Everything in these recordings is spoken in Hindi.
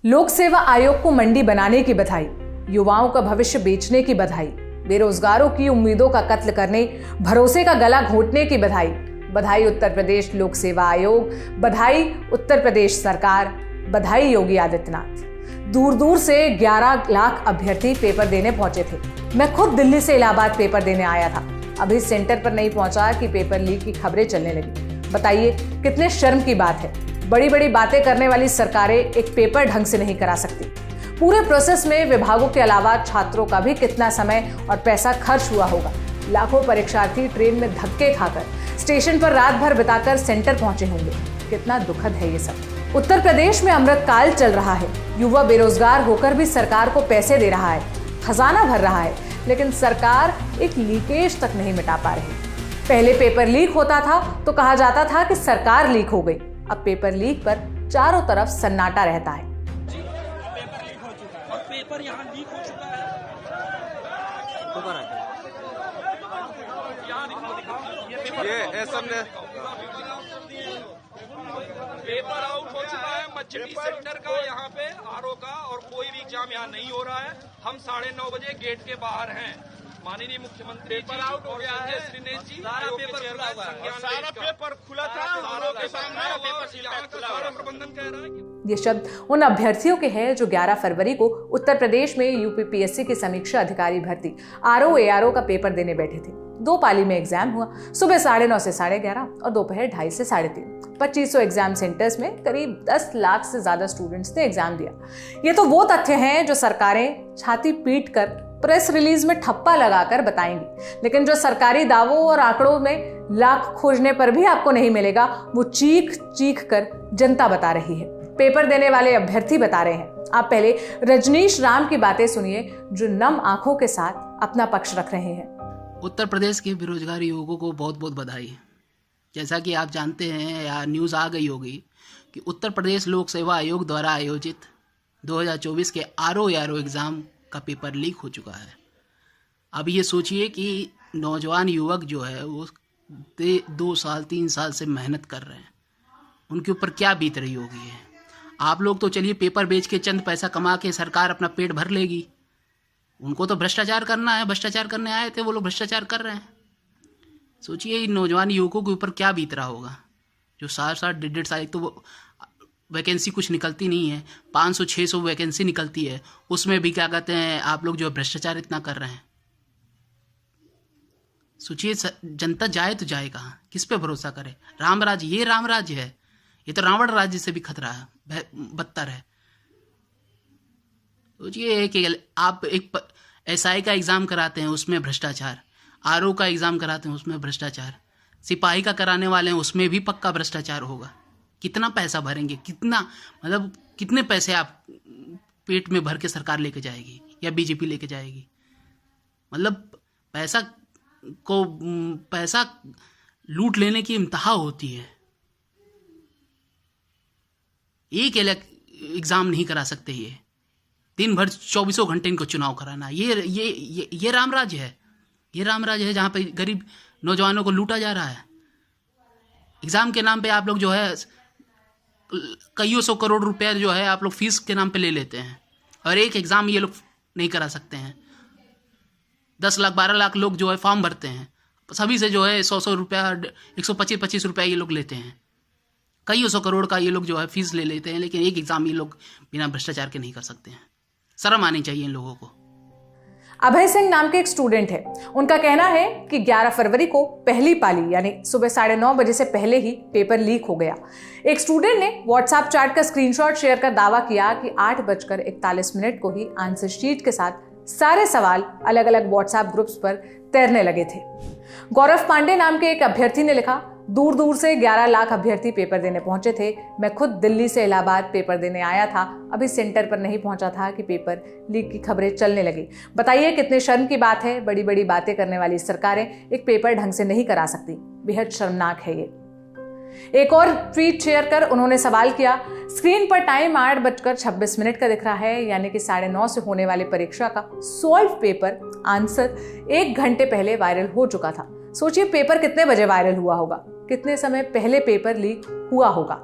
लोक सेवा आयोग को मंडी बनाने की बधाई, युवाओं का भविष्य बेचने की बधाई, बेरोजगारों की उम्मीदों का कत्ल करने, भरोसे का गला घोंटने की बधाई। बधाई उत्तर प्रदेश लोक सेवा आयोग, बधाई उत्तर प्रदेश सरकार, बधाई योगी आदित्यनाथ। दूर दूर से 11 लाख अभ्यर्थी पेपर देने पहुंचे थे। मैं खुद दिल्ली से इलाहाबाद पेपर देने आया था। अभी सेंटर पर नहीं पहुंचा कि पेपर लीक की खबरें चलने लगी। बताइए कितने शर्म की बात है। बड़ी बड़ी बातें करने वाली सरकारें एक पेपर ढंग से नहीं करा सकती। पूरे प्रोसेस में विभागों के अलावा छात्रों का भी कितना समय और पैसा खर्च हुआ होगा। लाखों परीक्षार्थी ट्रेन में धक्के खाकर, स्टेशन पर रात भर बिताकर सेंटर पहुंचे होंगे। कितना दुखद है ये सब। उत्तर प्रदेश में अमृतकाल चल रहा है। युवा बेरोजगार होकर भी सरकार को पैसे दे रहा है, खजाना भर रहा है, लेकिन सरकार एक लीकेज तक नहीं मिटा पा रही। पहले पेपर लीक होता था तो कहा जाता था कि सरकार लीक हो गई। अब पेपर लीक पर चारों तरफ सन्नाटा रहता है। पेपर लीक हो चुका है और पेपर यहाँ लीक हो चुका है। ये ऐसा पेपर आउट हो चुका है मछली सेंटर का, यहाँ पे आरओ का, और कोई भी एग्जाम यहाँ नहीं हो रहा है। हम 9:30 बजे गेट के बाहर हैं। माननीय मुख्यमंत्री पेपर आउट हो गया है। दिनेश जी, सारा पेपर खुला था, आरओ के सामने प्रबंधन कह रहा है। ये शब्द उन अभ्यर्थियों के हैं जो 11 फरवरी को उत्तर प्रदेश में यूपीपीएससी की समीक्षा अधिकारी भर्ती आरओ एआरओ का पेपर देने बैठे थे। 2 पाली में एग्जाम हुआ। सुबह 9:30 से 11:30 और दोपहर 2:30 से 3:30। 2500 एग्जाम सेंटर्स में करीब 10 लाख से ज्यादा स्टूडेंट्स ने एग्जाम दिया। ये तो वो तथ्य हैं जो सरकारें छाती पीट कर प्रेस रिलीज में ठप्पा लगाकर बताएंगी, लेकिन जो सरकारी दावों और आंकड़ों में लाख खोजने पर भी आपको नहीं मिलेगा, वो चीख चीख कर जनता बता रही है, पेपर देने वाले अभ्यर्थी बता रहे हैं। आप पहले रजनीश राम की बातें सुनिए, जो नम आंखों के साथ अपना पक्ष रख रहे हैं। उत्तर प्रदेश के बेरोजगार युवकों को बहुत बहुत बधाई। जैसा कि आप जानते हैं या न्यूज़ आ गई होगी कि उत्तर प्रदेश लोक सेवा आयोग द्वारा आयोजित 2024 के आरओ एआरओ एग्ज़ाम का पेपर लीक हो चुका है। अब ये सोचिए कि नौजवान युवक जो है वो 2 साल 3 साल से मेहनत कर रहे हैं, उनके ऊपर क्या बीत रही होगी है। आप लोग तो चलिए पेपर बेच के चंद पैसा कमा के सरकार अपना पेट भर लेगी, उनको तो भ्रष्टाचार करना है। भ्रष्टाचार करने आए थे वो लोग, भ्रष्टाचार कर रहे हैं। सोचिए इन नौजवान युवकों के ऊपर क्या बीत रहा होगा, जो 7-7 1.5 साल, तो वो वैकेंसी कुछ निकलती नहीं है, 500-600 वैकेंसी निकलती है, उसमें भी क्या कहते हैं आप लोग जो भ्रष्टाचार इतना कर रहे हैं। सोचिए जनता जाए तो जाए कहाँ, किस पे भरोसा करे। राम राज्य, ये राम राज्य है, ये तो रावण राज्य से भी खतरा है, बदतर है। सोचिए कि आप एक एसआई का एग्ज़ाम कराते हैं उसमें भ्रष्टाचार, आरओ का एग्ज़ाम कराते हैं उसमें भ्रष्टाचार, सिपाही का कराने वाले हैं उसमें भी पक्का भ्रष्टाचार होगा। कितना पैसा भरेंगे, कितना मतलब कितने पैसे आप पेट में भर के सरकार लेके जाएगी या बीजेपी लेके जाएगी। मतलब पैसा लूट लेने की इंतहा होती है। एक एग्ज़ाम नहीं करा सकते, ये दिन भर 24 घंटे इनको चुनाव कराना। ये राम राज्य है, ये राम राज्य है जहाँ पे गरीब नौजवानों को लूटा जा रहा है। एग्ज़ाम के नाम पे आप लोग जो है कईयों 100 करोड़ रुपया जो है आप लोग फीस के नाम पे ले लेते हैं, और एक एग्ज़ाम ये लोग नहीं करा सकते हैं। 10 लाख 12 लाख लोग जो है फॉर्म भरते हैं, सभी से जो है 100 रुपया 125 रुपया ये लोग लेते हैं। कईयों 100 करोड़ का ये लोग जो है फीस ले लेते हैं, लेकिन एक एग्ज़ाम ये लोग बिना भ्रष्टाचार के नहीं कर सकते हैं। शर्म आनी चाहिए इन लोगों को। अभय सिंह नाम के एक स्टूडेंट है। उनका कहना है कि 11 फरवरी को पहली पाली यानी सुबह 9:30 बजे से पहले ही पेपर लीक हो गया। एक स्टूडेंट ने व्हाट्सएप चैट का स्क्रीनशॉट शेयर कर दावा किया कि 8:41 को ही आंसर शीट के साथ सारे सवाल अलग अलग व्हाट्सएप ग्रुप्स पर तैरने लगे थे। गौरव पांडे नाम के एक अभ्यर्थी ने लिखा, दूर दूर से 11 लाख अभ्यर्थी पेपर देने पहुंचे थे। मैं खुद दिल्ली से इलाहाबाद पेपर देने आया था। अभी सेंटर पर नहीं पहुंचा था कि पेपर लीक की खबरें चलने लगी। बताइए कितने शर्म की बात है। बड़ी बड़ी बातें करने वाली सरकारें एक पेपर ढंग से नहीं करा सकती। बेहद शर्मनाक है ये। एक और ट्वीट शेयर कर उन्होंने सवाल किया, स्क्रीन पर टाइम 8:26 का दिख रहा है, यानी कि 9:30 से होने वाली परीक्षा का सॉल्व पेपर आंसर 1 घंटे पहले वायरल हो चुका था। सोचिए पेपर कितने बजे वायरल हुआ होगा, कितने समय पहले पेपर लीक हुआ होगा।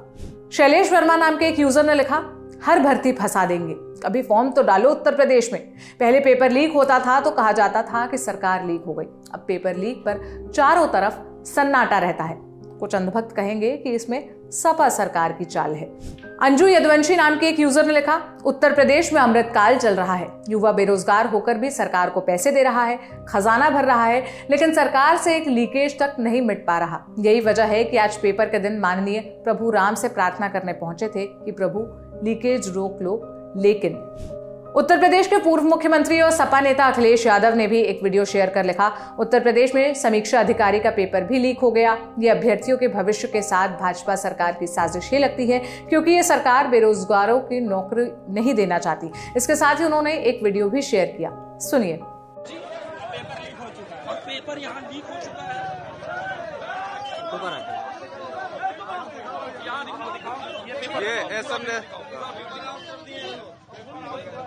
शैलेश वर्मा नाम के एक यूजर ने लिखा, हर भर्ती फंसा देंगे। कभी फॉर्म तो डालो उत्तर प्रदेश में। पहले पेपर लीक होता था तो कहा जाता था कि सरकार लीक हो गई। अब पेपर लीक पर चारों तरफ सन्नाटा रहता है। कुछ अंधभक्त कहेंगे कि इसमें सपा सरकार की चाल है। अंजू यदुवंशी नाम के एक यूजर ने लिखा, उत्तर प्रदेश में अमृतकाल चल रहा है। युवा बेरोजगार होकर भी सरकार को पैसे दे रहा है, खजाना भर रहा है, लेकिन सरकार से एक लीकेज तक नहीं मिट पा रहा। यही वजह है कि आज पेपर के दिन माननीय प्रभु राम से प्रार्थना करने पहुंचे थे कि प्रभु लीकेज रोक लो। लेकिन उत्तर प्रदेश के पूर्व मुख्यमंत्री और सपा नेता अखिलेश यादव ने भी एक वीडियो शेयर कर लिखा, उत्तर प्रदेश में समीक्षा अधिकारी का पेपर भी लीक हो गया। ये अभ्यर्थियों के भविष्य के साथ भाजपा सरकार की साजिश ही लगती है, क्योंकि ये सरकार बेरोजगारों की नौकरी नहीं देना चाहती। इसके साथ ही उन्होंने एक वीडियो भी शेयर किया, सुनिए। पेपर यहाँ लीक हो चुका है। ये एसएमने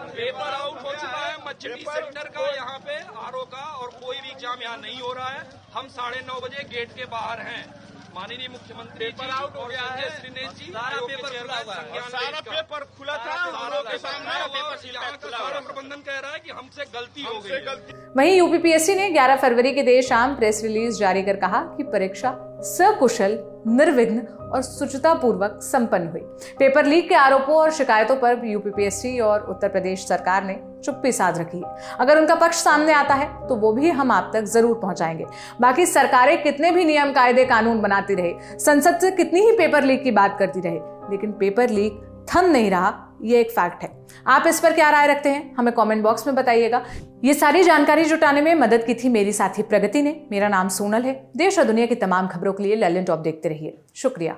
पेपर आउट हो चुका है मछली सेक्टर का, यहाँ पे आरओ का, और कोई भी एग्जाम यहाँ नहीं हो रहा है। हम 9:30 बजे गेट के बाहर हैं। माननीय मुख्यमंत्री जी और संजय श्रीनेश जी सारा पेपर खुला था, सारा प्रबंधन कह रहा है कि हमसे गलती हो गई। वहीं यूपीपीएससी ने 11 फरवरी की देर शाम प्रेस रिलीज जारी कर कहा कि परीक्षा सकुशल, निर्विघ्न और शुचितापूर्वक संपन्न हुई। पेपर लीक के आरोपों और शिकायतों पर यूपीपीएससी और उत्तर प्रदेश सरकार ने चुप्पी साध रखी है। अगर उनका पक्ष सामने आता है तो वो भी हम आप तक जरूर पहुंचाएंगे। बाकी सरकारें कितने भी नियम कायदे कानून बनाती रहे, संसद से कितनी ही पेपर लीक की बात करती रहे, लेकिन पेपर लीक थम नहीं रहा, ये एक फैक्ट है। आप इस पर क्या राय रखते हैं, हमें कमेंट बॉक्स में बताइएगा। ये सारी जानकारी जुटाने में मदद की थी मेरी साथी प्रगति ने। मेरा नाम सोनल है। देश और दुनिया की तमाम खबरों के लिए लल्लन टॉप देखते रहिए। शुक्रिया।